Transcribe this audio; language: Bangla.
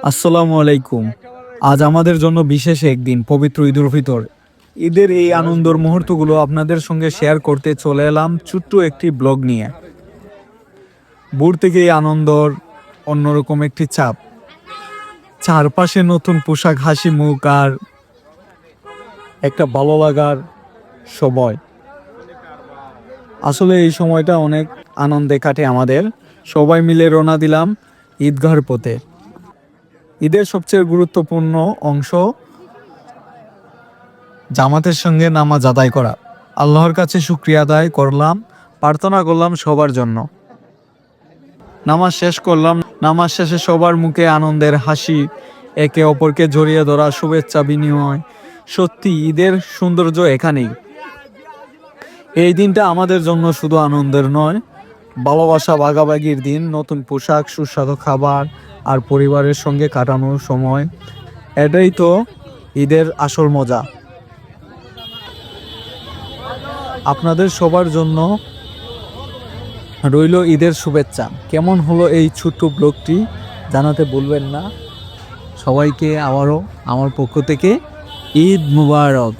আসসালামু আলাইকুম। আজ আমাদের জন্য বিশেষ একদিন, পবিত্র ঈদুল ফিতর। ঈদের এই আনন্দের মুহূর্তগুলো আপনাদের সঙ্গে শেয়ার করতে চলে এলাম ছোট্ট একটি ব্লগ নিয়ে। ভোর থেকে এই আনন্দর অন্যরকম একটি চাপ, চারপাশে নতুন পোশাক, হাসি মুখ আর একটা ভালো লাগার সময়। আসলে এই সময়টা অনেক আনন্দে কাটে আমাদের। সবাই মিলে রওনা দিলাম ঈদগাহর পথে। ঈদের সবচেয়ে গুরুত্বপূর্ণ অংশ জামাতের সঙ্গে নামাজ আদায় করা। আল্লাহর কাছে শুকরিয়া আদায় করলাম, প্রার্থনা করলাম সবার জন্য। নামাজ শেষ করলাম। নামাজ শেষে সবার মুখে আনন্দের হাসি, একে অপরকে জড়িয়ে ধরা, শুভেচ্ছা বিনিময়। সত্যি ঈদের সৌন্দর্য এখানেই। এই দিনটা আমাদের জন্য শুধু আনন্দের নয়, ভালোবাসা ভাগাভাগির দিন। নতুন পোশাক, সুস্বাদু খাবার আর পরিবারের সঙ্গে কাটানোর সময়, এটাই তো ঈদের আসল মজা। আপনাদের সবার জন্য রইল ঈদের শুভেচ্ছা। কেমন হলো এই ছোট্ট ব্লগটি জানাতে ভুলবেন না। সবাইকে আবারও আমার পক্ষ থেকে ঈদ মুবারক।